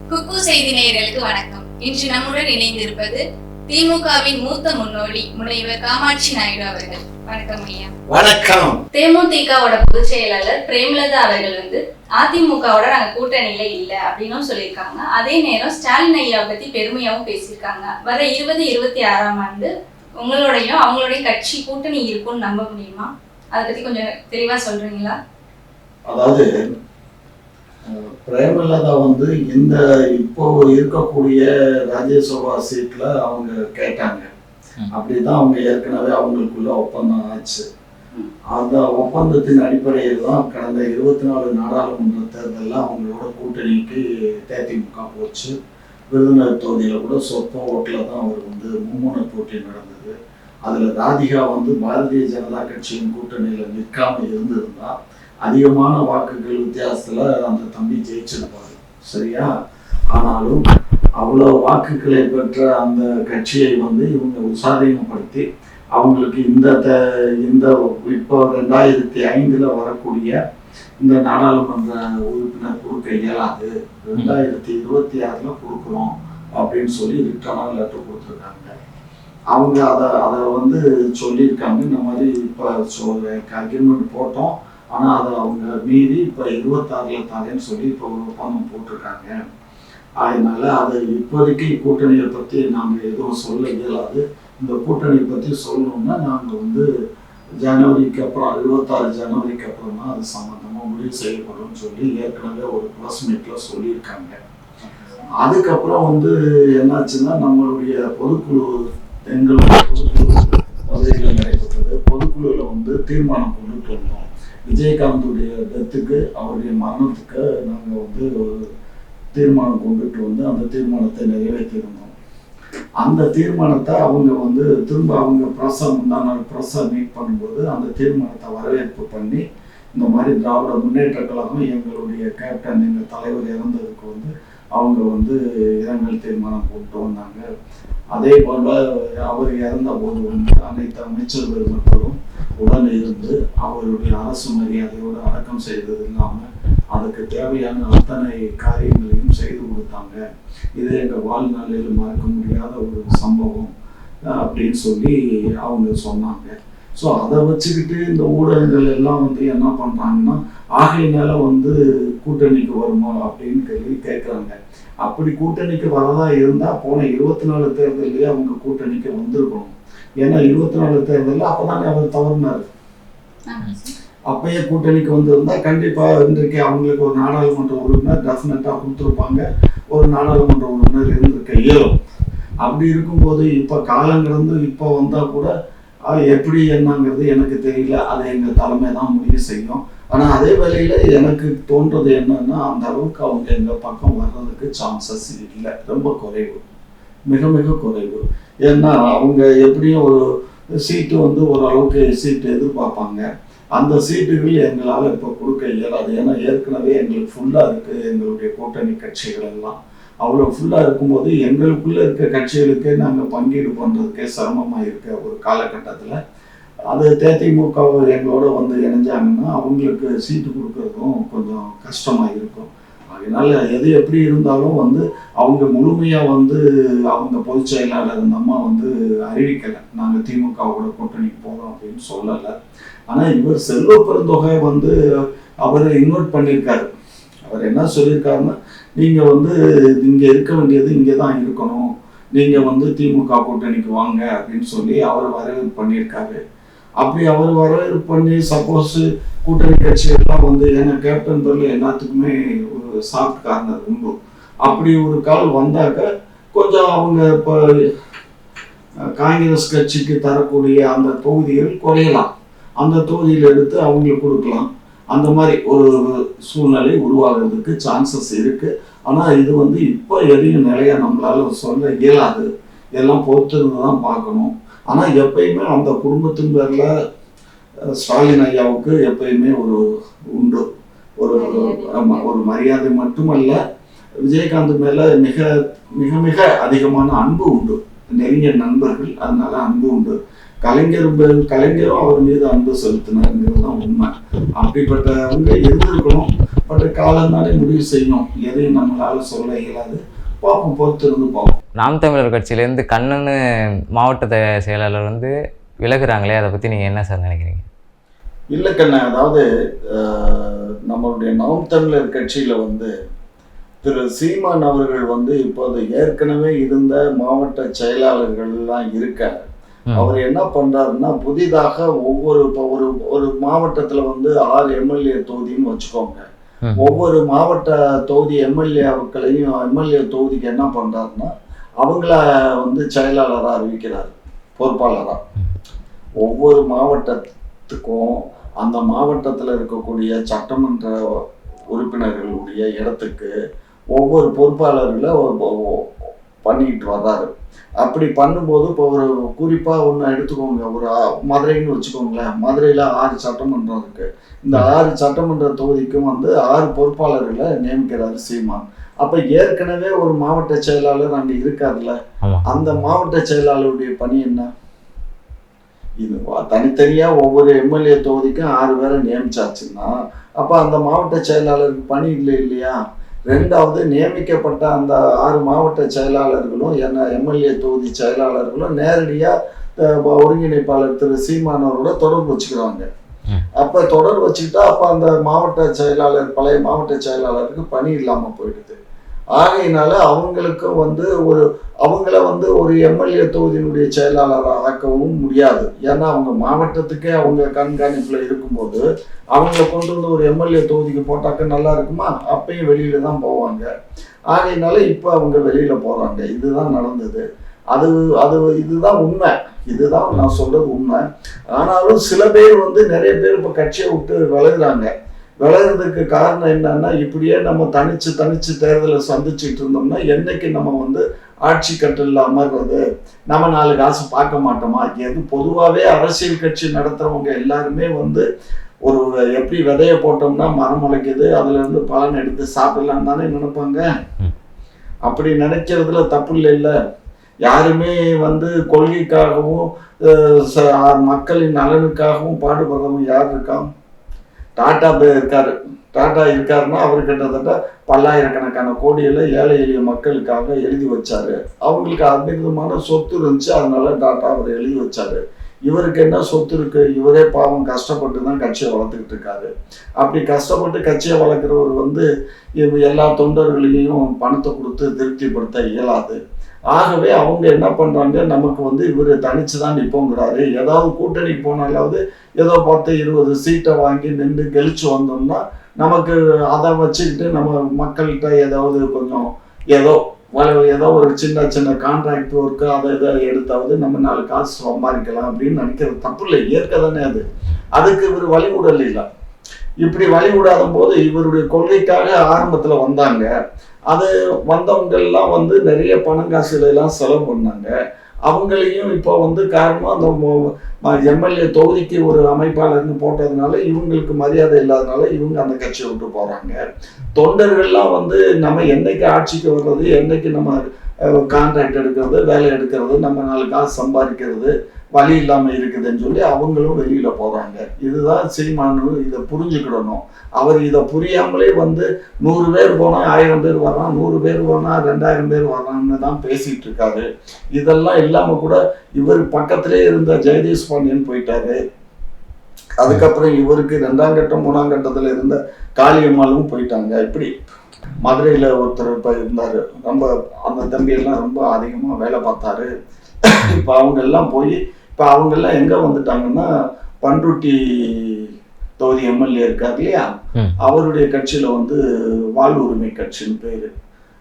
குக்கு செய்தி நேயர்களுக்கு வணக்கம். இன்று நம்முடன் இணைந்திருப்பது திமுகவின் மூத்த முன்னோடி முனைவர் காமாட்சி நாயுடு அவர்கள். வணக்கம் ஐயா. வணக்கம். தேமுதிகவோட பொதுச் செயலாளர் பிரேமலதா அவர்கள் அதிமுகவோட நாங்க கூட்டணியில இல்ல அப்படின்னு சொல்லியிருக்காங்க. அதே நேரம் ஸ்டாலின் ஐயா பத்தி பெருமையாவும் பேசியிருக்காங்க. வர 2026ஆம் ஆண்டு உங்களோடையும் அவங்களுடைய கட்சி கூட்டணி இருக்கும்னு நம்ப முடியுமா? அதை பத்தி கொஞ்சம் தெளிவா சொல்றீங்களா? அதாவது பிரேமலதா இந்த இப்போ இருக்கக்கூடிய ராஜ்யசபா சீட்ல அவங்க கேட்டாங்க. அப்படிதான் அவங்க ஏற்கனவே அவங்களுக்குள்ள ஒப்பந்தம் ஆச்சு. அந்த ஒப்பந்தத்தின் அடிப்படையில் தான் கடந்த 24 நாடாளுமன்ற தேர்தலில் அவங்களோட கூட்டணிக்கு தேமுதிக போச்சு. விருதுநகர் தொகுதியில கூட சொற்ப ஓட்டில் தான் அவர் மும்முனை போட்டி நடந்தது. அதுல ராதிகா பாரதிய ஜனதா கட்சியின் கூட்டணியில நிற்காம இருந்திருந்தா அதிகமான வாக்குகள் வித்தியாசத்துல அந்த தம்பி ஜெயிச்சிருப்பாரு, சரியா? ஆனாலும் அவ்வளவு வாக்குகளை பெற்ற அந்த கட்சியை இவங்க உசாதீனப்படுத்தி அவங்களுக்கு இந்த இப்போ 2005 வரக்கூடிய இந்த நாடாளுமன்ற உறுப்பினர் கொடுக்க இயலாது, 2026 கொடுக்குறோம் அப்படின்னு சொல்லி ரிட்டர்னாக லெட்டர் கொடுத்துருக்காங்க. அவங்க அதை சொல்லியிருக்காங்க. இந்த மாதிரி இப்போ அக்ரிமெண்ட் போட்டோம், ஆனால் அதை அவங்க மீறி இப்போ 26 தாரேன்னு சொல்லி இப்போ ஒரு ஒப்பந்தம் போட்டிருக்காங்க. அதனால அதை இப்போதைக்கு கூட்டணியை பற்றி நாங்கள் எதுவும் சொல்ல இயலாது. இந்த கூட்டணியை பற்றி சொல்லணும்னா நாங்கள் ஜனவரிக்கு அப்புறம் 26 ஜனவரிக்கு அப்புறம் தான் அது சம்மந்தமாக முடிவு செய்யப்படும்னு சொல்லி ஏற்கனவே ஒரு ப்ரெஸ் மீட்டில் சொல்லியிருக்காங்க. அதுக்கப்புறம் என்னாச்சுன்னா நம்மளுடைய பொதுக்குழு, எங்களுடைய பொதுக்குழு பதவியில் நடைபெற்றது. பொதுக்குழுவில் தீர்மானம் கொண்டுட்டு வந்தோம். விஜயகாந்துடைய டெத்துக்கு, அவருடைய மரணத்துக்கு நாங்கள் ஒரு தீர்மானம் கொண்டுட்டு அந்த தீர்மானத்தை நிறைவேற்றியிருந்தோம். அந்த தீர்மானத்தை அவங்க திரும்ப அவங்க ப்ரெஸ்ஸை மீட் பண்ணும்போது அந்த தீர்மானத்தை வரவேற்பு பண்ணி இந்த மாதிரி திராவிட முன்னேற்ற கழகம் எங்களுடைய கேப்டன், எங்கள் தலைவர் இறந்ததுக்கு அவங்க இரங்கல் தீர்மானம் கொண்டு வந்தாங்க. அதே போல அவர் இறந்த போது அனைத்து அமைச்சர்கள் மக்களும் உடன் இருந்து அவருடைய அரசு மரியாதையோடு அடக்கம் செய்தது இல்லாமல் அதுக்கு தேவையான அத்தனை காரியங்களையும் செய்து கொடுத்தாங்க. இது எங்கள் வாழ்நாளில் மறக்க முடியாத ஒரு சம்பவம் அப்படின்னு சொல்லி அவங்க சொன்னாங்க. ஸோ அதை வச்சுக்கிட்டு இந்த ஊடகங்கள் எல்லாம் என்ன பண்ணுறாங்கன்னா, ஆகையினால கூட்டணிக்கு வருமா அப்படின்னு கேட்குறாங்க. அப்படி கூட்டணிக்கு வரதா இருந்தால் போன 24 தேர்தலையே அவங்க கூட்டணிக்கு வந்திருக்கணும். ஏன்னா 24 தேர்தலில் அப்போதானே அவர் தவறினார். அப்பயே கூட்டணிக்கு வந்திருந்தா கண்டிப்பாக இன்றைக்கு அவங்களுக்கு ஒரு நாடாளுமன்ற உறுப்பினர் டெஃபினட்டாக கொடுத்துருப்பாங்க, ஒரு நாடாளுமன்ற உறுப்பினர் இருந்திருக்க இயலும். அப்படி இருக்கும்போது இப்போ காலம் கடந்து இப்போ வந்தால் கூட எப்படி என்னங்கிறது எனக்கு தெரியல. அதை எங்கள் தலைமை தான் முடிவு செய்யும். ஆனால் அதே வேளையில் எனக்கு தோன்றது என்னன்னா, அந்த அளவுக்கு அவங்க எங்கள் பக்கம் வர்றதுக்கு சான்சஸ் இல்லை, ரொம்ப குறைவு, மிக மிக குறைவு. ஏன்னா அவங்க எப்படியும் ஒரு சீட்டு ஓரளவுக்கு சீட்டு எதிர்பார்ப்பாங்க. அந்த சீட்டுகள் எங்களால் இப்போ கொடுக்க இயலாது. ஏன்னா ஏற்கனவே எங்களுக்கு ஃபுல்லாக இருக்குது. எங்களுடைய கூட்டணி கட்சிகள் எல்லாம் அவ்வளோ ஃபுல்லாக இருக்கும்போது எங்களுக்குள்ளே இருக்க கட்சிகளுக்கே நாங்கள் பங்கீடு பண்ணுறதுக்கே சிரமமாக இருக்க ஒரு காலகட்டத்தில் அது தேமுதிக எங்களோட இணைஞ்சாங்கன்னா அவங்களுக்கு சீட்டு கொடுக்கறதும் கொஞ்சம் கஷ்டமாக இருக்கும். அதனால எது எப்படி இருந்தாலும் அவங்க முழுமையாக அவங்க பொதுச் செயலாளர் இந்த அம்மா அறிவிக்கலை, நாங்கள் திமுகவோட கூட்டணிக்கு போகிறோம் அப்படின்னு சொல்லலை. ஆனால் இவர் செல்வ பெருந்தொகை அவர் இன்வைட் பண்ணியிருக்காரு. அவர் என்ன சொல்லியிருக்காருன்னா, நீங்கள் இங்கே இருக்க வேண்டியது இங்கே தான் இருக்கணும், நீங்கள் திமுக கூட்டணிக்கு வாங்க அப்படின்னு சொல்லி அவர் வரவேற்பு பண்ணியிருக்காரு. அப்படி அவர் வரவேற்பு பண்ணி சப்போஸ் கூட்டணி கட்சியெல்லாம் ஏன்னா கேப்டன் பேரில் எல்லாத்துக்குமே ஒரு சாஃப்ட் கார்னர் உண்டு. அப்படி ஒரு கால் வந்தாக்க கொஞ்சம் அவங்க இப்போ காங்கிரஸ் கட்சிக்கு தரக்கூடிய அந்த தொகுதிகள் குறையலாம், அந்த தொகுதியில் எடுத்து அவங்களுக்கு கொடுக்கலாம். அந்த மாதிரி ஒரு சூழ்நிலை உருவாகிறதுக்கு சான்சஸ் இருக்குது. ஆனால் இது இப்போ எதையும் நிலையா நம்மளால சொல்ல இயலாது, எல்லாம் பொறுத்திருந்து தான் பார்க்கணும். ஆனால் எப்பயுமே அந்த குடும்பத்தின் பேரில் ஸ்டாலின் ஐயாவுக்கு எப்பயுமே ஒரு உண்டு, ஒரு மரியாதை மட்டுமல்ல, விஜயகாந்த் மேலே மிக மிக மிக அதிகமான அன்பு உண்டு, நெருங்கிய நண்பர்கள், அதனால அன்பு உண்டு. கலைஞரும் அவர் மீது அன்பு செலுத்தினாருங்கிறது தான் உண்மை. அப்படிப்பட்டவங்க இருந்திருக்கணும். பட் காலம் தானே முடிவு செய்யும், எதையும் நம்மளால சொல்ல இயலாது. பார்ப்போம், பொறுத்து இருந்து பார்ப்போம். நாம் தமிழர் கட்சியிலேருந்து கண்ணன் மாவட்ட செயலாளர் வந்து விலகுறாங்களே, அதை பற்றி நீங்கள் என்ன சார் நினைக்கிறீங்க? இல்லை கண்ணா, அதாவது நம்மளுடைய நாம் தமிழர் கட்சியில் வந்து திரு சீமான் அவர்கள் வந்து இப்போது ஏற்கனவே இருந்த மாவட்ட செயலாளர்கள்லாம் இருக்கார். அவர் என்ன பண்றாருன்னா, புதிதாக ஒவ்வொரு ஒரு மாவட்டத்துல வந்து 6 எம்எல்ஏ தொகுதின்னு வச்சுக்கோங்க. ஒவ்வொரு மாவட்ட தொகுதி எம்எல்ஏ தொகுதிக்கு என்ன பண்றாருன்னா, அவங்கள வந்து செயலாளராக அறிவிக்கிறார், பொறுப்பாளராக. ஒவ்வொரு மாவட்டத்துக்கும் அந்த மாவட்டத்தில் இருக்கக்கூடிய சட்டமன்ற உறுப்பினர்களுடைய இடத்துக்கு ஒவ்வொரு பொறுப்பாளர்களை பண்ணிக்கிட்டு வர்றாரு. அப்படி பண்ணும்போது இப்போ ஒரு குறிப்பாக ஒன்று எடுத்துக்கோங்க, ஒரு மதுரைன்னு வச்சுக்கோங்களேன். மதுரையில் 6 சட்டமன்றம் இருக்கு. இந்த 6 சட்டமன்ற தொகுதிக்கும் வந்து 6 பொறுப்பாளர்களை நியமிக்கிறாரு சீமான். அப்போ ஏற்கனவே ஒரு மாவட்ட செயலாளர் அங்கே இருக்காதுல்ல, அந்த மாவட்ட செயலாளருடைய பணி என்ன? இது தனித்தனியாக ஒவ்வொரு எம்எல்ஏ தொகுதிக்கும் 6 பேரை நியமிச்சாச்சுன்னா அப்போ அந்த மாவட்ட செயலாளருக்கு பணி இல்லை இல்லையா? ரெண்டாவது, நியமிக்கப்பட்ட அந்த 6 மாவட்ட செயலாளர்களும் எம்எல்ஏ தொகுதி செயலாளர்களும் நேரடியாக ஒருங்கிணைப்பாளர் திரு சீமானவரோட தொடர்பு வச்சுக்கிறாங்க. அப்போ தொடர்பு வச்சுக்கிட்டா அப்போ அந்த மாவட்ட செயலாளர், பழைய மாவட்ட செயலாளருக்கு பணி இல்லாமல் போயிடுது. ஆகையினால அவங்களுக்கும் வந்து அவங்கள வந்து ஒரு எம்எல்ஏ தொகுதியினுடைய செயலாளராக ஆக்கவும் முடியாது. ஏன்னா அவங்க மாவட்டத்துக்கே அவங்க கண்காணிப்பில் இருக்கும்போது அவங்கள கொண்டு வந்து ஒரு எம்எல்ஏ தொகுதிக்கு போட்டாக்க நல்லா இருக்குமா? அப்பயும் வெளியில தான் போவாங்க. ஆகையினால இப்போ அவங்க வெளியில போறாங்க. இதுதான் நடந்தது. இதுதான் உண்மை. இதுதான் நான் சொல்றது உண்மை. ஆனாலும் சில பேர் வந்து நிறைய பேர் இப்போ கட்சியை விட்டு விலகுறாங்க. விலகிறதுக்கு காரணம் என்னன்னா, இப்படியே நம்ம தனிச்சு தேர்தலை சந்திச்சுட்டு இருந்தோம்னா என்னைக்கு நம்ம வந்து ஆட்சி கட்டில் அமர்றது, நம்ம 4 காசு பார்க்க மாட்டோமா? எது பொதுவாகவே அரசியல் கட்சி நடத்துறவங்க எல்லாருமே வந்து ஒரு எப்படி விதைய போட்டோம்னா மரம் முளைக்குது, அதுல இருந்து பலன் எடுத்து சாப்பிடலாம் தானே நினைப்பாங்க. அப்படி நினைக்கிறதுல தப்பு இல்லை. யாருமே வந்து கொள்கைக்காகவும் மக்களின் நலனுக்காகவும் பாடுபடுறவங்க யார் இருக்கா? டாடா இருக்காருன்னா அவர் கிட்டத்தட்ட பல்லாயிரக்கணக்கான கோடிகளை ஏழை எளிய மக்களுக்காக எழுதி வச்சாரு. அவங்களுக்கு அற்புதமான சொத்து இருந்துச்சு, அதனால டாடா அவர் எழுதி வச்சாரு. இவருக்கு என்ன சொத்து இருக்கு? இவரே பாவம் கஷ்டப்பட்டு தான் கட்சியை வளர்த்துக்கிட்டு இருக்காரு. அப்படி கஷ்டப்பட்டு கட்சியை வளர்க்குறவர் வந்து எல்லா தொண்டர்களையும் பணத்தை கொடுத்து திருப்திப்படுத்த இயலாது. ஆகவே அவங்க என்ன பண்றாங்க, நமக்கு வந்து இவர் தனிச்சு தான் நிற்போங்கிறாரு. ஏதாவது கூட்டணிக்கு போனாலாவது ஏதோ 10-20 சீட்டை வாங்கி நின்று கெளிச்சு வந்தோம்னா நமக்கு அதை வச்சுக்கிட்டு நம்ம மக்கள்கிட்ட ஏதாவது கொஞ்சம் ஏதோ ஒரு சின்ன கான்ட்ராக்ட் ஒர்க்கு அதை எடுத்தாவது நம்ம 4 காசு சம்பாதிக்கலாம் அப்படின்னு நினைக்கிறது தப்பு இல்லை, இயற்கை தானே அது. அதுக்கு இவர் வழிவிடல் இல்லை. இப்படி வழிவிடாத போது இவருடைய கொள்கைக்காக ஆரம்பத்துல வந்தாங்க. அது வந்தவங்க எல்லாம் வந்து நிறைய பணம் காசுகளை எல்லாம் செலவு பண்ணாங்க. அவங்களையும் இப்போ வந்து காரணம் அந்த எம்எல்ஏ தொகுதிக்கு ஒரு அமைப்பாளர்னு போட்டதுனால இவங்களுக்கு மரியாதை இல்லாதனால இவங்க அந்த கட்சியை விட்டு போறாங்க. தொண்டர்கள்லாம் வந்து நம்ம என்னைக்கு ஆட்சிக்கு வர்றது, என்னைக்கு நம்ம கான்ட்ராக்ட் எடுக்கிறது, வேலை எடுக்கிறது, நம்ம 4 காசு சம்பாதிக்கிறது வழி இல்லாமல் இருக்குதுன்னு சொல்லி அவங்களும் வெளியில போறாங்க. இதுதான் சீமானு இதை புரிஞ்சுக்கிடணும். அவர் இதை புரியாமலே வந்து 100 பேர் போனா 1000 பேர் வர்றான், 100 பேர் போனா 2000 பேர் வர்றான்னு தான் பேசிட்டு இருக்காரு. இதெல்லாம் இல்லாம கூட இவர் பக்கத்திலே இருந்த ஜெகதீஷ் பாண்டியன் போயிட்டாரு. அதுக்கப்புறம் இவருக்கு 2ஆம் கட்டம் 3ஆம் கட்டத்துல இருந்த காளியம்மாளும் போயிட்டாங்க. இப்படி மதுரையில ஒருத்தர் இப்ப இருந்தாரு, ரொம்ப அந்த தம்பியெல்லாம் ரொம்ப அதிகமா வேலை பார்த்தாரு. இப்ப அவங்க எல்லாம் போய் இப்ப அவங்க எல்லாம் எங்க வந்துட்டாங்கன்னா, பண்ருட்டி தொகுதி எம்எல்ஏ இருக்காரு இல்லையா, அவருடைய கட்சியில வந்து வாழ்வுரிமை கட்சின்னு பேரு.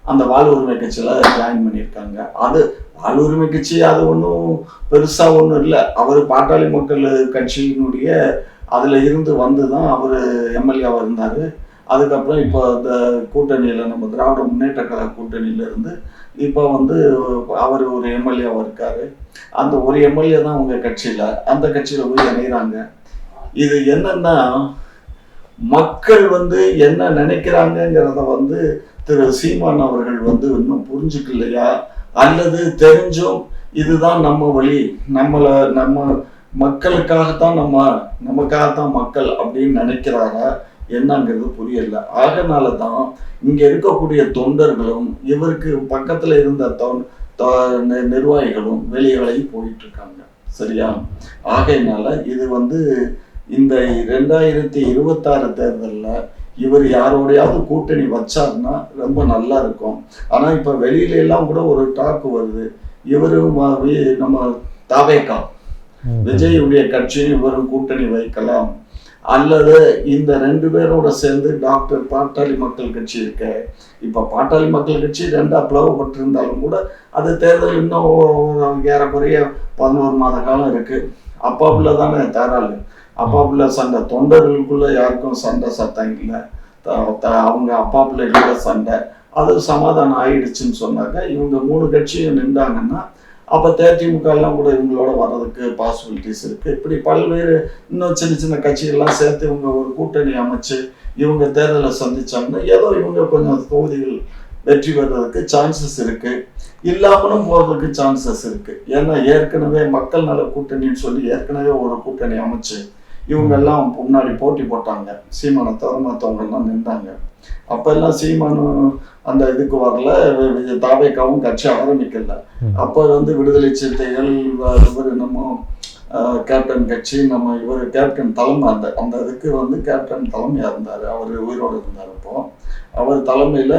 அந்த வாழ்வுரிமை கட்சியில ஜாயின் பண்ணியிருக்காங்க. அது வாழ்வுரிமை கட்சி அது ஒன்றும் பெருசா ஒன்றும் இல்லை. அவர் பாட்டாளி மக்கள் கட்சியினுடைய அதுல இருந்து வந்துதான் அவர் எம்எல்ஏவா இருந்தாரு. அதுக்கப்புறம் இப்போ இந்த கூட்டணியில நம்ம திராவிட முன்னேற்ற கழக கூட்டணியில இருந்து இப்போ வந்து அவர் ஒரு எம்எல்ஏவா இருக்காரு. அந்த ஒரு எம்எல்ஏ தான் உங்க கட்சியில, அந்த கட்சியில போய் இணைகிறாங்க. இது என்னன்னா, மக்கள் வந்து என்ன நினைக்கிறாங்கிறத வந்து திரு சீமான் அவர்கள் வந்து இன்னும் புரிஞ்சுக்கலையா, அல்லது தெரிஞ்சும் இதுதான் நம்ம வழி, நம்ம மக்களுக்காகத்தான் நமக்காகத்தான் மக்கள் அப்படின்னு நினைக்கிறாரா, என்னங்கிறது புரியல. ஆகனால தான் இங்க இருக்கக்கூடிய தொண்டர்களும் இவருக்கு பக்கத்துல இருந்த நிர்வாகிகளும் வெளியே போயிட்டு இருக்காங்க. சரியா? ஆகையினால இது இந்த 2026 தேர்தலில் இவர் யாரோடையாவது கூட்டணி வச்சாருன்னா ரொம்ப நல்லா இருக்கும். ஆனா இப்ப வெளியில எல்லாம் கூட ஒரு டாக்கு வருது, இவரும் நம்ம தாவேகா விஜயுடைய கட்சியும் இவரும் கூட்டணி வைக்கலாம், அல்லது இந்த 2 பேரோட சேர்ந்து டாக்டர் பாட்டாளி மக்கள் கட்சி இருக்க. இப்ப பாட்டாளி மக்கள் கட்சி 2ஆ பிளவுபட்டிருந்தாலும் கூட அது தேர்தல் இன்னும் ஏறக்குறைய 11 மாத காலம் இருக்கு. அப்பாப்புல தானே தாராளு, அப்பாப்புல சண்டை, தொண்டர்களுக்குள்ள யாருக்கும் சண்டை சத்தம் இல்லை, அவங்க அப்பாப்புல இல்லை சண்டை, அது சமாதானம் ஆயிடுச்சுன்னு சொன்னாக்க இவங்க 3 கட்சியும் நின்றாங்கன்னா அப்ப தேதிமுக எல்லாம் கூட இவங்களோட வர்றதுக்கு பாசிபிலிட்டிஸ் இருக்கு. இப்படி பல்வேறு இன்னும் சின்ன சின்ன கட்சிகள்லாம் சேர்த்து இவங்க ஒரு கூட்டணி அமைச்சு இவங்க தேர்தலை சந்திச்சாங்கன்னா ஏதோ இவங்க கொஞ்சம் தொகுதிகள் வெற்றி பெறதுக்கு சான்சஸ் இருக்கு, இல்லாமலும் போறதுக்கு சான்சஸ் இருக்கு. ஏன்னா ஏற்கனவே மக்கள் நல கூட்டணின்னு சொல்லி ஏற்கனவே ஒரு கூட்டணி அமைச்சு இவங்க எல்லாம் முன்னாடி போட்டி போட்டாங்க, சீமானை தவிர மற்றவங்க எல்லாம் நின்றாங்க. அப்ப எல்லாம் சீமானு அந்த இதுக்கு வரல, தாவேகாவும் கட்சி ஆரம்பிக்கல. அப்ப விடுதலை சிறுத்தைகள் இவர் நம்ம கேப்டன் கட்சி, நம்ம இவர் கேப்டன் தலைமை, அந்த இதுக்கு கேப்டன் தலைமையா இருந்தாரு, அவர் உயிரோடு இருந்தார். அப்போ அவர் தலைமையில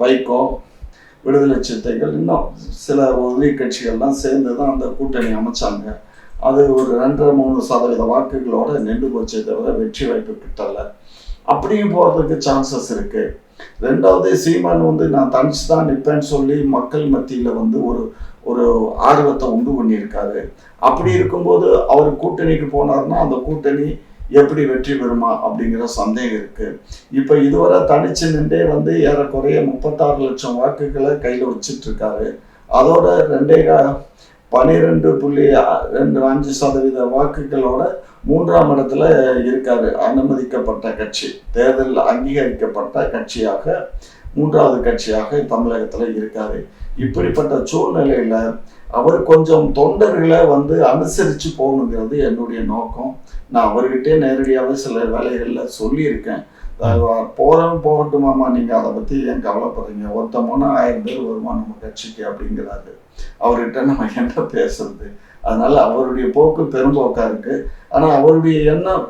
வைகோ, விடுதலை சிறுத்தைகள், இன்னும் சில உதவி கட்சிகள்லாம் சேர்ந்து தான் அந்த கூட்டணி அமைச்சாங்க. அது ஒரு 2.5-3% வாக்குகளோட நின்று போச்சே தவிர வெற்றி வாய்ப்பு கிட்டல. அப்படியும் போறதுக்கு சான்சஸ் இருக்கு. ரெண்டாவது சீமான் நான் தனிச்சு தான் நிற்பேன்னு சொல்லி மக்கள் மத்தியில ஒரு ஆர்வத்தை உண்டு பண்ணியிருக்காரு. அப்படி இருக்கும்போது அவர் கூட்டணிக்கு போனார்னா அந்த கூட்டணி எப்படி வெற்றி பெறுமா அப்படிங்கிற சந்தேகம் இருக்கு. இப்ப இதுவரை தனிச்சு நின்றே ஏறக்குறைய 36 லட்சம் வாக்குகளை கையில வச்சுட்டு இருக்காரு. அதோட 12.25% வாக்குகளோட 3ஆம் இடத்துல இருக்காரு. அனுமதிக்கப்பட்ட கட்சி, தேர்தலில் அங்கீகரிக்கப்பட்ட கட்சியாக 3வது கட்சியாக தமிழகத்துல இருக்காரு. இப்படிப்பட்ட சூழ்நிலையில அவர் கொஞ்சம் தொண்டர்களை அனுசரிச்சு போகணுங்கிறது என்னுடைய நோக்கம். நான் அவர்கிட்டே நேரடியாகவே சில வேலைகள்ல சொல்லியிருக்கேன். போகட்டுமாமா, நீங்க அதை பத்தி ஏன் கவலைப்படுறீங்க, ஒருத்தமான 1000 பேர் வருமா நம்ம கட்சிக்கு அப்படிங்கிறாரு. அவர்கிட்ட நம்ம என்ன பேசுறது? அதனால அவருடைய போக்கு பெரும்போக்கா இருக்கு. ஆனா அவருடைய எண்ணம்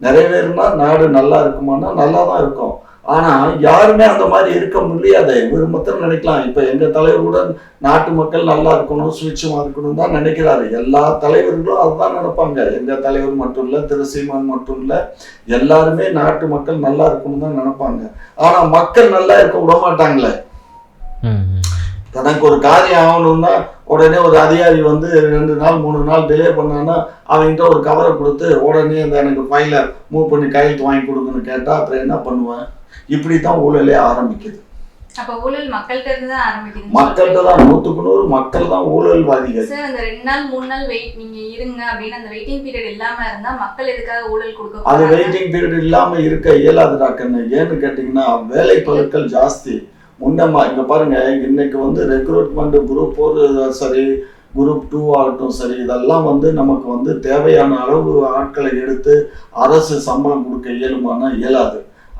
நிறைவேறினா நாடு நல்லா இருக்குமானா நல்லா தான் இருக்கும். ஆனா யாருமே அந்த மாதிரி இருக்க முடியாது. இவர் மொத்தம் நினைக்கலாம், இப்ப எங்க தலைவருடன் நாட்டு மக்கள் நல்லா இருக்கணும், சுவிட்சமா இருக்கணும் தான் நினைக்கிறாரு. எல்லா தலைவர்களும் அதுதான் நினைப்பாங்க. எங்க தலைவர் மட்டும் இல்ல, திரு சீமான் மட்டும் இல்ல, எல்லாருமே நாட்டு மக்கள் நல்லா இருக்கணும் தான் நினைப்பாங்க. ஆனா மக்கள் நல்லா இருக்க விட மாட்டாங்களே. தனக்கு ஒரு காரியம் ஆகணும்னா உடனே ஒரு அதிகாரி 2 நாள் 3 நாள் டிலே பண்ணான்னா அவங்ககிட்ட ஒரு கவரை கொடுத்து உடனே எனக்கு ஃபைலை மூவ் பண்ணி கையெழுத்து வாங்கி கொடுக்குன்னு கேட்டா அப்புறம் என்ன பண்ணுவேன்? இப்படித்தான் ஊழலே ஆரம்பிக்குது. அப்ப ஊழல் மக்கள்கிட்ட இருந்து தான் ஆரம்பிக்குது. மக்கள்கிட்ட தான் 100க்கு 100 மக்கள் தான் ஊழல்வாதிகள். சார், அந்த 2 நாள் 3 நாள் வெயிட் நீங்க இருங்க அப்படின்னு அந்த வெயிட்டிங் பீரியட் இல்லாம இருந்தா மக்கள் எதுக்காக ஊழல் கொடுக்க? அது வெயிட்டிங் பீரியட் இல்லாம இருக்க இயலாதுடாக்கன்னு. ஏன்னு கேட்டீங்கன்னா வேலை பழுக்கள் ஜாஸ்தி. முன்னமா இங்க பாருங்க, இன்னைக்கு ரெக்ரூட்மெண்ட் குரூப் 4 சரி, குரூப் 2 ஆகட்டும் சரி, இதெல்லாம் நமக்கு தேவையான அளவு ஆட்களை எடுத்து அரசு சம்பளம் கொடுக்க இயலுமானா இயலாது.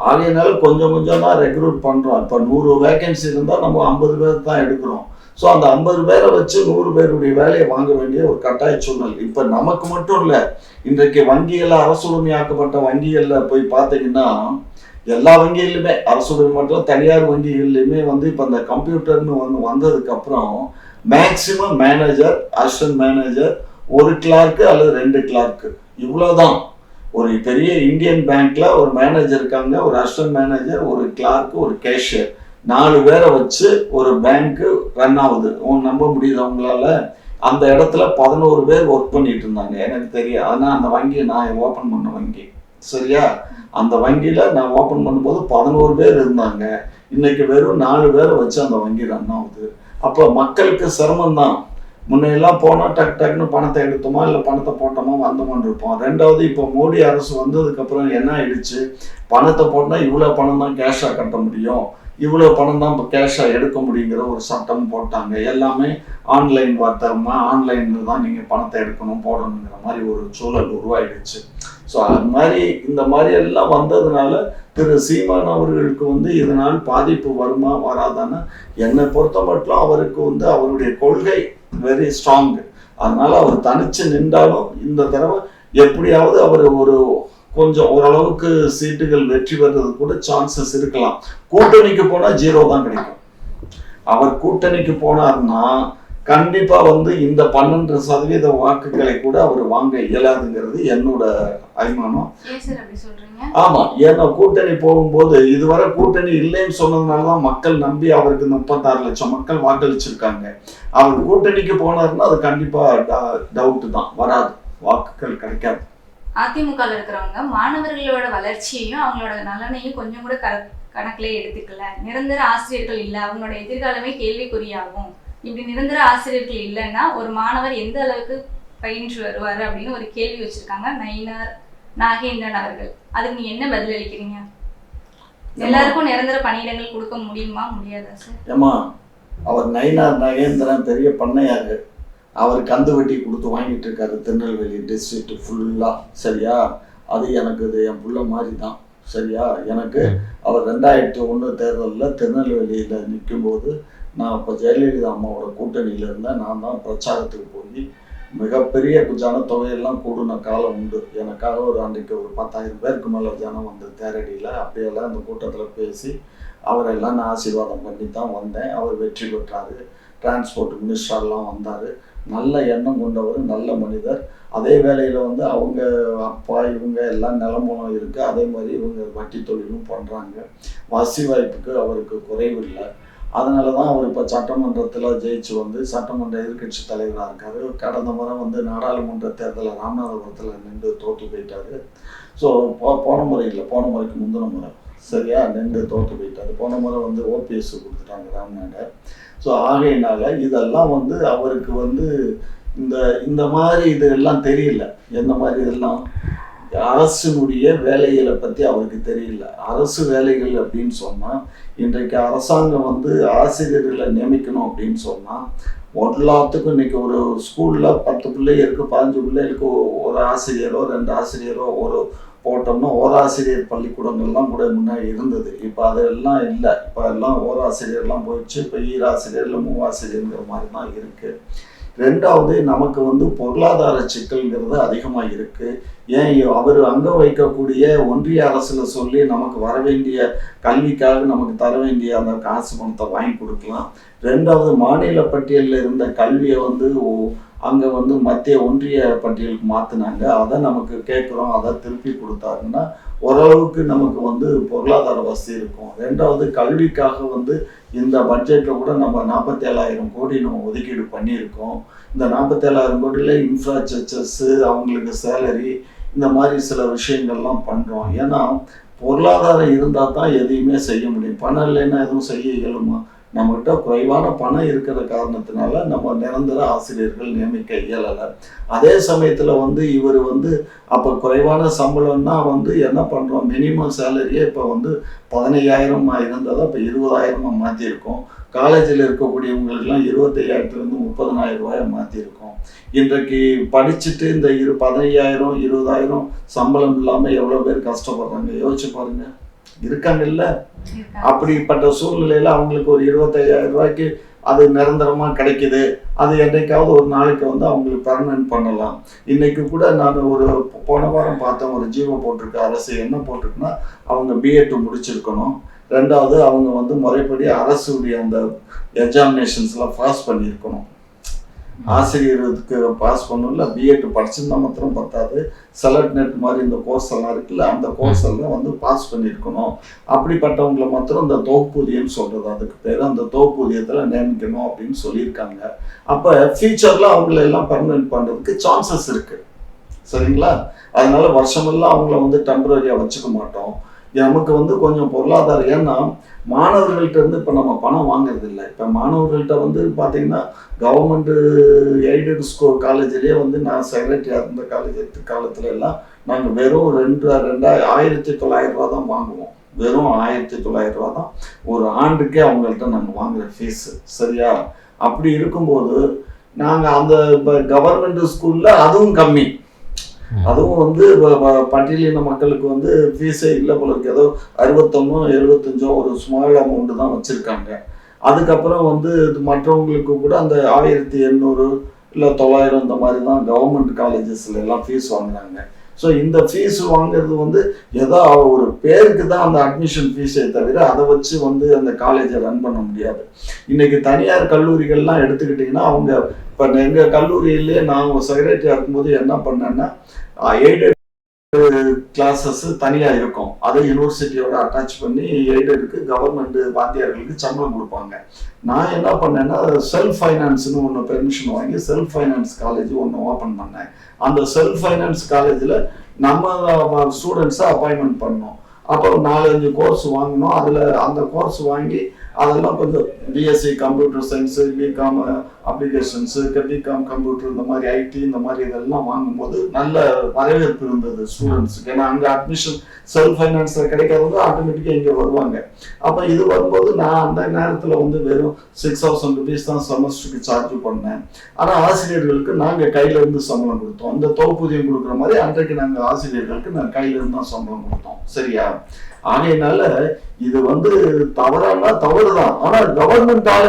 ஆகையினால கொஞ்சம் கொஞ்சம் தான் ரெக்ரூட் பண்றோம். இப்ப 100 வேகன்சி இருந்தா நம்ம 50 பேர் தான் எடுக்கிறோம். ஸோ அந்த 50 பேரை வச்சு 100 பேருடைய வேலையை வாங்க வேண்டிய ஒரு கட்டாய சூழ்நிலை. இப்ப நமக்கு மட்டும் இல்ல, இன்றைக்கு வங்கிகள்ல அரசுடைமையாக்கப்பட்ட வங்கிகள்ல போய் பார்த்தீங்கன்னா எல்லா வங்கிகளிலுமே, அரசுடைய மட்டும் தனியார் வங்கிகள்லையுமே இப்ப இந்த கம்ப்யூட்டர்னு வந்ததுக்கு அப்புறம் மேக்சிமம் மேனேஜர், அசிஸ்டன்ட் மேனேஜர், ஒரு கிளார்க்கு அல்லது 2 கிளார்க்கு, இவ்வளவுதான். ஒரு பெரிய இந்தியன் பேங்க்ல ஒரு மேனேஜர் இருக்காங்க, ஒரு அசிஸ்டன்ட் மேனேஜர், ஒரு கிளார்க்கு, ஒரு கேஷியர், 4 பேரை வச்சு ஒரு பேங்க் ரன் ஆகுது. நம்ப முடியுது அவங்களால? அந்த இடத்துல 11 பேர் ஒர்க் பண்ணிட்டு இருந்தாங்க எனக்கு தெரியும். ஆனா அந்த வங்கியை நான் ஓபன் பண்ண வங்கி, சரியா? அந்த வங்கியில நான் ஓபன் பண்ணும்போது 11 பேர் இருந்தாங்க. இன்னைக்கு வெறும் 4 பேரை வச்சு அந்த வங்கி ரன் ஆகுது. அப்ப மக்களுக்கு சிரமம் தான். முன்னையெல்லாம் போனா டக்கு டக்குன்னு பணத்தை எடுத்தோமா இல்லை பணத்தை போட்டோமா வந்தோமான்னு இருப்போம். ரெண்டாவது, இப்போ மோடி அரசு வந்ததுக்கு அப்புறம் என்ன ஆயிடுச்சு, பணத்தை போட்டா இவ்வளவு பணம் தான் கேஷா கட்ட முடியும், இவ்வளவு பணம் தான் இப்போ கேஷா எடுக்க முடியுங்கிற ஒரு சட்டம் போட்டாங்க. எல்லாமே ஆன்லைன் வர்த்தகமா, ஆன்லைன்ல தான் நீங்க பணத்தை எடுக்கணும் போடணுங்கிற மாதிரி ஒரு சூழல் உருவாயிடுச்சு. ஸோ அது மாதிரி இந்த மாதிரி எல்லாம் வந்ததுனால திரு சீமான் அவர்களுக்கு வந்து இதனால் பாதிப்பு வருமா வராதான்னு என்னை பொறுத்த மட்டும் அவருக்கு வந்து அவருடைய கொள்கை வெரி ஸ்ட்ராங். அதனால அவர் தனிச்சு நின்றாலும் இந்த தடவை எப்படியாவது அவர் ஒரு கொஞ்சம் ஓரளவுக்கு சீட்டுகள் வெற்றி பெறது கூட சான்சஸ் இருக்கலாம். கூட்டணிக்கு போனா 0 தான் கிடைக்கும். அவர் கூட்டணிக்கு போனார்னா கண்டிப்பா வந்து இந்த 12% வாக்குகளை கூட அவர் வாங்க இயலாதுங்கிறது என்னோட அபிமானம். ஆமா, ஏன்னா கூட்டணி போகும்போது இதுவரை கூட்டணி இல்லைன்னு சொன்னதுனாலதான் மக்கள் நம்பி அவருக்கு 36 லட்சம் மக்கள் வாக்களிச்சிருக்காங்க. அவர் கூட்டணிக்கு போனாருன்னா அது கண்டிப்பா டவுட் தான், வராது, வாக்குகள் கிடைக்காது. அதிமுக இருக்கிறவங்க மாணவர்களோட வளர்ச்சியையும் அவங்களோட நலனையும் கொஞ்சம் கூட கணக்கிலே எடுத்துக்கல. நிரந்தர ஆசிரியர்கள் இல்லை, அவங்களோட எதிர்காலமே கேள்விக்குறியாகும். இப்படி நிரந்தர ஆசிரியர்கள் இல்லைன்னா ஒரு மாணவர் எந்த அளவுக்கு பயின்று வருவாரு அப்படின்னு ஒரு கேள்வி வச்சிருக்காங்க நயினார் நாகேந்திரன் அவர்கள். அதுக்கு நீ என்ன பதில் அளிக்கிறீங்க? எல்லாருக்கும் நிரந்தர பணியிடங்கள் கொடுக்க முடியுமா முடியாதா சார்? ஏமா, அவர் நயினார் நாகேந்திரன் பெரிய பண்ணையாரு, அவர் கந்து வெட்டி கொடுத்து வாங்கிட்டு இருக்காரு திருநெல்வேலி டிஸ்ட்ரிக்ட் ஃபுல்லா. சரியா, அது எனக்கு இது என் புள்ள மாதிரி தான். சரியா, எனக்கு அவர் 2001 தேர்தலில் திருநெல்வேலியில் நிற்கும்போது நான் இப்போ ஜெயலலிதா அம்மாவோட கூட்டணியில் இருந்தேன். நான் தான் பிரச்சாரத்துக்கு போய் மிகப்பெரிய ஜனத்தொகையெல்லாம் கூடின காலம் உண்டு. எனக்காக ஒரு அன்றைக்கு ஒரு 10,000 பேருக்கு மேலே ஜனம் வந்து தேரடியில் அப்படியெல்லாம் அந்த கூட்டத்தில் பேசி அவரெல்லாம் நான் ஆசீர்வாதம் பண்ணி தான் வந்தேன். அவர் வெற்றி பெற்றார். டிரான்ஸ்போர்ட் மினிஸ்டர்லாம் வந்தார். நல்ல எண்ணம் கொண்டவர், நல்ல மனிதர். அதே வேளையில் வந்து அவங்க அப்பா இவங்க எல்லாம் நிலமூலம் இருக்குது. அதே மாதிரி இவங்க வட்டி தொழிலும் பண்ணுறாங்க. வசதி வாய்ப்புக்கு அவருக்கு குறைவில்லை. அதனால தான் அவர் இப்போ சட்டமன்றத்தில் ஜெயிச்சு வந்து சட்டமன்ற எதிர்கட்சி தலைவராக இருக்கார். கடந்த முறை வந்து நாடாளுமன்ற தேர்தலில் ராமநாதபுரத்தில் நின்று தோற்று போயிட்டார். ஸோ போன முறை இல்லை, போன முறைக்கு முந்தின முறை சரியா நின்று தோற்று போயிட்டார். போன முறை வந்து ஓபிஎஸ் கொடுத்துட்டாங்க ராம்நாடை. ஸோ ஆகையினால இதெல்லாம் வந்து அவருக்கு வந்து இந்த மாதிரி இதெல்லாம் தெரியல. எந்த மாதிரி இதெல்லாம் அரசினுடைய வேலைகளை பற்றி அவருக்கு தெரியல. அரசு வேலைகள் அப்படின்னு சொன்னால் இன்றைக்கு அரசாங்கம் வந்து ஆசிரியர்களை நியமிக்கணும் அப்படின்னு சொன்னால் எல்லாத்துக்கும் இன்னைக்கு ஒரு ஸ்கூலில் 10 பிள்ளைகளுக்கு 15 பிள்ளைகளுக்கு ஒரு ஆசிரியரோ 2 ஆசிரியரோ ஒரு போட்டோம்னா ஓராசிரியர் பள்ளிக்கூடங்கள்லாம் கூட முன்னாடி இருந்தது. இப்போ அதெல்லாம் இல்லை. இப்போ எல்லாம் ஓராசிரியர்லாம் போயிடுச்சு. இப்போ ஈராசிரியர் இல்லை 3 ஆசிரியருங்கிற மாதிரி தான் இருக்குது. ரெண்டாவது, நமக்கு வந்து பொருளாதார சிக்கல்ங்கிறது அதிகமாக இருக்குது. ஏன் அவர் அங்கே வைக்கக்கூடிய ஒன்றிய அரசில் சொல்லி நமக்கு வர வேண்டிய கல்விக்காக நமக்கு தர வேண்டிய அந்த காசு பணத்தை வாங்கி கொடுக்கலாம். ரெண்டாவது, மாநில பட்டியலில் இருந்த கல்வியை வந்து அங்கே வந்து மத்திய ஒன்றிய பட்டியலுக்கு மாற்றினாங்க. அதை நமக்கு கேட்குறோம், அதை திருப்பி கொடுத்தாங்கன்னா ஓரளவுக்கு நமக்கு வந்து பொருளாதார வசதி இருக்கும். ரெண்டாவது, கல்விக்காக வந்து இந்த பட்ஜெட்டில் கூட நம்ம 47,000 கோடி நம்ம ஒதுக்கீடு பண்ணியிருக்கோம். இந்த 47,000 கோடியில் இன்ஃப்ராஸ்ட்ரக்சர்ஸு, அவங்களுக்கு சேலரி, இந்த மாதிரி சில விஷயங்கள்லாம் பண்ணுறோம். ஏன்னா பொருளாதாரம் இருந்தால் தான் எதையுமே செய்ய முடியும். பணம் இல்லைன்னா எதுவும் செய்ய இயலுமா? நம்மகிட்ட குறைவான பணம் இருக்கிற காரணத்தினால நம்ம நிரந்தர ஆசிரியர்கள் நியமிக்க இயலலை. அதே சமயத்தில் வந்து இவர் வந்து அப்போ குறைவான சம்பளம்னா வந்து என்ன பண்ணுறோம், மினிமம் சேலரியே இப்போ வந்து 15,000 இருந்ததை இப்போ 20,000 மாற்றிருக்கோம். காலேஜில் இருக்கக்கூடியவங்களுக்கெல்லாம் 25,000 30,000 ரூபாயை மாற்றிருக்கோம். இன்றைக்கு படிச்சுட்டு இந்த 15,000 20,000 சம்பளம் இல்லாமல் எவ்வளோ பேர் கஷ்டப்படுறாங்க யோசிச்சு பாருங்க. இருக்காங்க இல்லை? அப்படிப்பட்ட சூழ்நிலையில் அவங்களுக்கு ஒரு 25,000 ரூபாய்க்கு அது நிரந்தரமாக கிடைக்குது. அது என்னைக்காவது ஒரு நாளைக்கு வந்து அவங்களுக்கு பெர்மனன்ட் பண்ணலாம். இன்னைக்கு கூட நான் ஒரு போன வாரம் பார்த்தேன், ஒரு ஜீவோ போட்டிருக்கு அரசு. என்ன போட்டிருக்குன்னா அவங்க பிஎட் முடிச்சிருக்கணும். ரெண்டாவது, அவங்க வந்து முறைப்படி அரசுடைய அந்த எக்ஸாமினேஷன்ஸ்லாம் பாஸ் பண்ணியிருக்கணும். ஆசிரியருக்கு பாஸ் பண்ணல, பிஎட் படிச்சிருந்தா மாத்திரம் பத்தாது. செலக்ட் நெட் மாதிரி இந்த கோர்ஸ் எல்லாம் இருக்குல்ல, அந்த கோர்ஸ் எல்லாம் வந்து பாஸ் பண்ணியிருக்கணும். அப்படிப்பட்டவங்களை மாத்திரம் இந்த தொகுப்பூதியம் சொல்றது, அதுக்கு பேர் அந்த தொகுப்பூதியத்தில் நியமிக்கணும் அப்படின்னு சொல்லியிருக்காங்க. அப்போ ஃபியூச்சரில் அவங்கள எல்லாம் பெர்மனன்ட் பண்ணுறதுக்கு சான்சஸ் இருக்கு. சரிங்களா? அதனால வருஷமெல்லாம் அவங்கள வந்து டெம்பரரியாக வச்சுக்க மாட்டோம். நமக்கு வந்து கொஞ்சம் பொருளாதாரம், ஏன்னா மாணவர்கள்ட்ட இருந்து இப்போ நம்ம பணம் வாங்குறது இல்லை. இப்போ மாணவர்கள்ட்ட வந்து பார்த்தீங்கன்னா கவர்மெண்ட்டு எய்டட் காலேஜ்லேயே வந்து நான் செக்ரட்டரியாக இருந்த காலத்துல எல்லாம் நாங்கள் வெறும் 2,900 ரூபா தான் வாங்குவோம். வெறும் 1,900 ரூபா தான் ஒரு ஆண்டுக்கே அவங்கள்ட்ட நாங்கள் வாங்குகிற ஃபீஸு. சரியா? அப்படி இருக்கும்போது நாங்கள் அந்த இப்போ கவர்மெண்ட் ஸ்கூலில் அதுவும் கம்மி. அதுவும் வந்து பட்டியலின மக்களுக்கு வந்து ஃபீஸே இல்லை போல இருக்கு. ஏதோ 61 75 ஒரு ஸ்மால் அமௌண்ட் தான் வச்சிருக்காங்க. அதுக்கப்புறம் வந்து மற்றவங்களுக்கு கூட அந்த 1800 இல்லை 900 இந்த மாதிரி தான் கவர்மெண்ட் காலேஜஸ்ல எல்லாம் ஃபீஸ் வாங்குறாங்க. ஸோ இந்த ஃபீஸ் வாங்குறது வந்து ஏதோ ஒரு பேருக்கு தான் அந்த அட்மிஷன் ஃபீஸே தவிர அதை வச்சு வந்து அந்த காலேஜை ரன் பண்ண முடியாது. இன்னைக்கு தனியார் கல்லூரிகள்லாம் எடுத்துக்கிட்டிங்கன்னா அவங்க இப்போ எங்கள் கல்லூரியிலே நான் செக்ரட்டரியாக இருக்கும்போது என்ன பண்ணேன்னா எய்டட் கிளாஸஸ் தனியாக இருக்கும். அதை யூனிவர்சிட்டியோட அட்டாச் பண்ணி எய்டடுக்கு கவர்மெண்ட் வாத்தியார்களுக்கு சம்பளம் கொடுப்பாங்க. நான் என்ன பண்ணேன்னா செல்ஃப் ஃபைனான்ஸ்னு ஒன்று பெர்மிஷன் வாங்கி செல்ஃப் ஃபைனான்ஸ் காலேஜ் ஒன்று ஓப்பன் பண்ணேன். அந்த செல்ஃப் ஃபைனான்ஸ் காலேஜில் நம்ம ஸ்டூடெண்ட்ஸை அப்பாயின்மெண்ட் பண்ணோம். அப்போ 4-5 கோர்ஸ் வாங்கினோம். அதில் அந்த கோர்ஸ் வாங்கி அதெல்லாம் கொஞ்சம் BSc computer science, BCom applications, BCom computer, இந்த மாதிரி ஐடி, இந்த மாதிரி இதெல்லாம் வாங்கும்போது நல்ல வரவேற்பு இருந்தது ஸ்டூடெண்ட்ஸுக்கு. ஏன்னா அங்கே அட்மிஷன் செல்ஃப் ஃபைனான்ஸில் கிடைக்காதவங்க ஆட்டோமேட்டிக்காக இங்கே வருவாங்க. அப்போ இது வரும்போது நான் அந்த நேரத்தில் வந்து வெறும் 6000 rupees தான் செமஸ்டருக்கு சார்ஜ் பண்ணேன். ஆனால் ஆசிரியர்களுக்கு நாங்கள் கையிலேருந்து சம்பளம் கொடுத்தோம். இந்த தொகுப்பூதியம் கொடுக்குற மாதிரி அன்றைக்கு நாங்கள் ஆசிரியர்களுக்கு நாங்கள் கையிலேருந்து தான் சம்பளம் கொடுத்தோம். சரியா? ஆகையினால இது வந்து தவறானா தவறுதான். ஆனா கவர்மெண்டால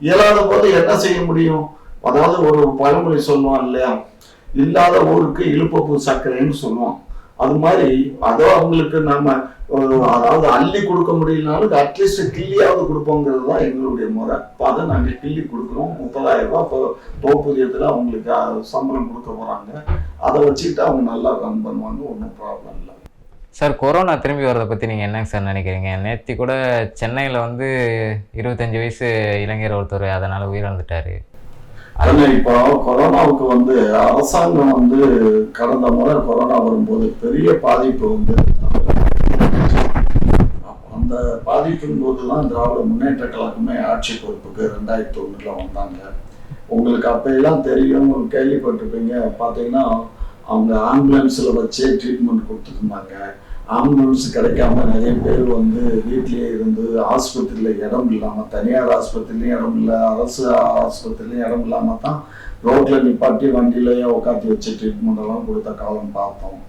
இயலாத போது என்ன செய்ய முடியும்? அதாவது ஒரு பழமொழி சொல்லுவான் இல்லையா, இல்லாத ஊருக்கு இழுப்பப்பூ சர்க்கரைன்னு சொல்லுவோம். அது மாதிரி அதோ அவங்களுக்கு நம்ம அதாவது அள்ளி கொடுக்க முடியலனாலும் அட்லீஸ்ட் கிள்ளியாவது கொடுப்போங்கிறது தான் எங்களுடைய முறை. இப்போ அதை நாங்கள் கிள்ளி கொடுக்குறோம். 30,000 ரூபாய் இப்போ தொகுப்பூதியத்தில் அவங்களுக்கு சம்பளம் கொடுக்க போகிறாங்க. அதை வச்சுக்கிட்டு அவங்க நல்லா ரன் பண்ணுவாங்க, ஒன்றும் ப்ராப்ளம் இல்லை. சார், கொரோனா திரும்பி வரதை பற்றி நீங்கள் என்னங்க சார் நினைக்கிறீங்க? நேற்று கூட சென்னையில் வந்து 25 வயசு இளைஞர் ஒருத்தர் அதனால் உயிரிழந்துட்டார். ஆனால் இப்போ கொரோனாவுக்கு வந்து அரசாங்கம் வந்து கடந்த முறை கொரோனா வரும்போது பெரிய பாதிப்பு வந்து அந்த பாதிப்பின் போது தான் திராவிட முன்னேற்ற கழகமே ஆட்சி பொறுப்புக்கு 2001 வந்தாங்க. உங்களுக்கு அப்பெல்லாம் தெரியும், கேள்விப்பட்டிருப்பீங்க. பார்த்தீங்கன்னா அவங்க ஆம்புலன்ஸில் வச்சே ட்ரீட்மெண்ட் கொடுத்துருந்தாங்க. ஆம்புலன்ஸ் கிடைக்காம நிறைய பேர் வந்து வீட்லேயே இருந்து ஆஸ்பத்திரியில் இடம் இல்லாமல், தனியார் ஆஸ்பத்திரிலையும் இடம் இல்லை, அரசு ஆஸ்பத்திரிலையும் இடம் இல்லாமல் தான் ரோட்டில் நிப்பாட்டி வண்டியிலேயே உட்காந்து வச்சு ட்ரீட்மெண்ட் எல்லாம் கொடுத்த காலம் பார்த்தோம்.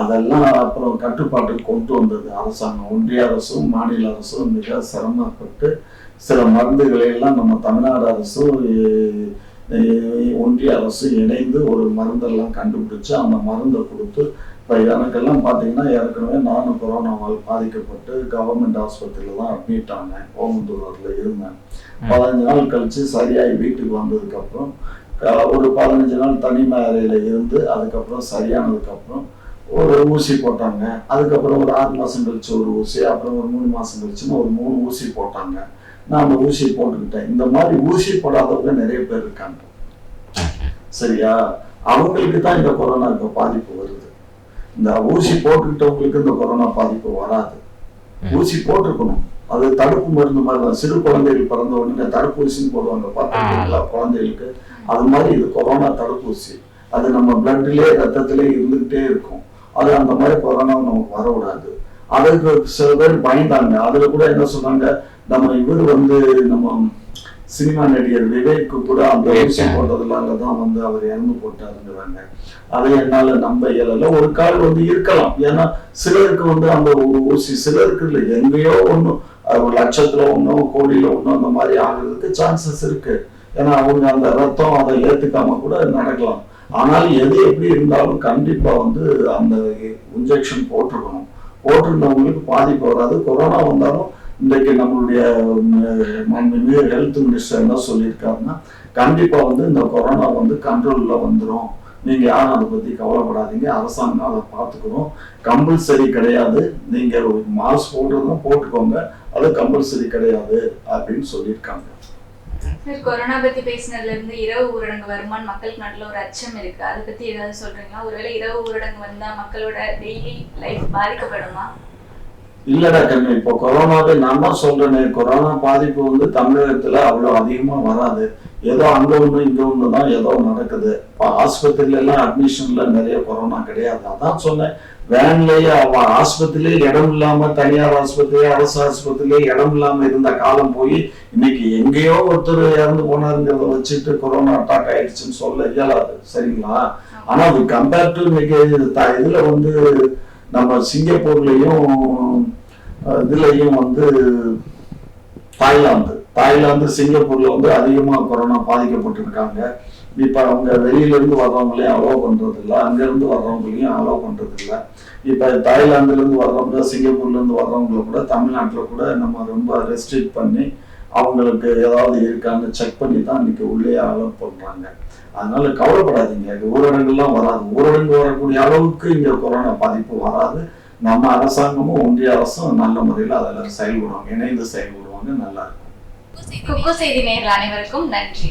அதெல்லாம் அப்புறம் கட்டுப்பாட்டுக்கு கொண்டு வந்தது அரசாங்கம். ஒன்றிய அரசும் மாநில அரசும் மிக சிரமப்பட்டு சில மருந்துகளை எல்லாம் நம்ம தமிழ்நாடு அரசும் ஒன்றிய அரசு இணைந்து ஒரு மருந்தெல்லாம் கண்டுபிடிச்சு அந்த மருந்தை கொடுத்து இப்போ எனக்கெல்லாம் பார்த்தீங்கன்னா ஏற்கனவே நானும் கொரோனாவால் பாதிக்கப்பட்டு கவர்மெண்ட் ஆஸ்பத்திரியில் தான் அட்மிட் ஆனேன். ஓமந்தூரில் இருந்தேன். 15 நாள் கழித்து சரியாகி வீட்டுக்கு வந்ததுக்கப்புறம் ஒரு 15 நாள் தனிமை அறையில் இருந்து அதுக்கப்புறம் சரியானதுக்கப்புறம் ஒரு ஊசி போட்டாங்க. அதுக்கப்புறம் ஒரு 6 மாதம் கழிச்சு ஒரு ஊசி, அப்புறம் ஒரு 3 மாதம் கழிச்சுன்னு ஒரு 3 ஊசி போட்டாங்க. நான் அந்த ஊசி போட்டுக்கிட்டேன். இந்த மாதிரி ஊசி போடாதவங்க நிறைய பேர் இருக்காங்க. சரியா? அவங்களுக்கு தான் இந்த கொரோனா இப்போ பாதிப்பு வருது. இந்த ஊசி போட்டுக்கிட்டவங்களுக்கு இந்த கொரோனா பாதிப்பு வராது. ஊசி போட்டுக்கணும். அது தடுப்பு மருந்து மாதிரி தான். சிறு குழந்தைகள் பிறந்த உடனே தடுப்பூசின்னு போடுவாங்க பார்த்தீங்களா குழந்தைகளுக்கு. அது மாதிரி இது கொரோனா தடுப்பூசி. அது நம்ம பிளட்லேயே ரத்தத்திலே இருந்துகிட்டே இருக்கும். அது அந்த மாதிரி கொரோனாவை நமக்கு வரக்கூடாது. அதுக்கு சில பேர் பயந்தாங்க. அதுல கூட என்ன சொன்னாங்க, நம்ம இவர் வந்து நம்ம சினிமா நடிகர் விவேக்கு கூட அந்த ஊசி போட்டதுனால தான் வந்து அவர் இறந்து போட்டாருங்கிறாங்க. அதை என்னால நம்ப இயலல. ஒரு கால் வந்து இருக்கலாம். ஏன்னா சிலருக்கு வந்து அந்த ஊசி சிலருக்கு இல்லை, எங்கேயோ ஒன்றும் 1,00,000 ஒன்றோ கோடியில ஒன்றும் அந்த மாதிரி ஆகுறதுக்கு சான்சஸ் இருக்கு. ஏன்னா அவங்க அந்த ரத்தம் அதை ஏத்துக்காம கூட நடக்கலாம். ஆனால் எது எப்படி இருந்தாலும் கண்டிப்பா வந்து அந்த இன்ஜெக்ஷன் போட்டிருக்கணும். போட்டிருந்தவங்களுக்கு பாதிப்பு வராது. கொரோனா வந்தாலும் இன்றைக்கு நம்மளுடைய ஹெல்த் மினிஸ்டர் என்ன சொல்லியிருக்காருன்னா, கண்டிப்பா வந்து இந்த கொரோனா வந்து கண்ட்ரோல்ல வந்துடும், நீங்க யாரும் அதை பத்தி கவலைப்படாதீங்க, அரசாங்கம் அதை பார்த்துக்கணும், கம்பல்சரி கிடையாது, நீங்க மாஸ்க் போடுறதும் போட்டுக்கோங்க, அது கம்பல்சரி கிடையாது அப்படின்னு சொல்லியிருக்காங்க. கொரோனா பத்தி பேசினதுல இருந்து இரவு ஊரடங்கு வருமானு மக்களுக்கு நாட்டுல ஒரு அச்சம் இருக்கு. அதை பத்தி ஏதாவது சொல்றீங்களா? ஒருவேளை இரவு ஊரடங்கு வந்தா மக்களோட டெய்லி லைஃப் பாதிக்கப்படுமா? இல்லடா கண்ணு, இப்போ கொரோனாவே நான் தான் சொல்றேனே, கொரோனா பாதிப்பு வந்து தமிழகத்துல அவ்வளவு அதிகமா வராது. ஏதோ அங்க ஒண்ணு இங்க ஒண்ணு தான் ஏதோ நடக்குது. இப்போ ஆஸ்பத்திரியில எல்லாம் அட்மிஷன்ல நிறைய கொரோனா கிடையாது. அதான் சொன்னேன், வேன்லயே ஆஸ்பத்திரியிலே இடம் இல்லாம, தனியார் ஆஸ்பத்திரி அரசு ஆஸ்பத்திரியிலே இடம் இல்லாம இருந்த காலம் போய் இன்னைக்கு எங்கேயோ ஒருத்தர் இறந்து போனாருங்கிறத வச்சுட்டு கொரோனா அட்டாக் ஆயிடுச்சுன்னு சொல்ல இயலாது. சரிங்களா? ஆனா அது கம்பேர் டு இன்னைக்கு இதுல வந்து நம்ம சிங்கப்பூர்லயும் இதுலயும் வந்து தாய்லாந்து சிங்கப்பூர்ல வந்து அதிகமா கொரோனா பாதிக்கப்பட்டிருக்காங்க. இப்ப அவங்க வெளியில இருந்து வர்றவங்களையும் அலோவ் பண்றது இல்லை, அங்க இருந்து வர்றவங்களையும் அலோவ் பண்றது இல்லை. இப்ப தாய்லாந்துல இருந்து வர்றவங்க சிங்கப்பூர்ல இருந்து வர்றவங்களை கூட தமிழ்நாட்டுல கூட நம்ம ரொம்ப ரெஸ்ட்ரிக்ட் பண்ணி அவங்களுக்கு ஏதாவது இருக்கான்னு செக் பண்ணி தான் இன்னைக்கு உள்ளே அலோவ் பண்றாங்க. அதனால கவலைப்படாதீங்க, ஊரடங்குலாம் வராது. ஊரடங்கு வரக்கூடிய அளவுக்கு இங்க கொரோனா பாதிப்பு வராது. நம்ம அரசாங்கமும் ஒன்றிய அரசும் நல்ல முறையில் அதில் செயல்படுவாங்க, இணைந்து செயல்படுவாங்க. நல்லா இருக்கும். குக்கு செய்தி நேயர்கள் அனைவருக்கும் நன்றி.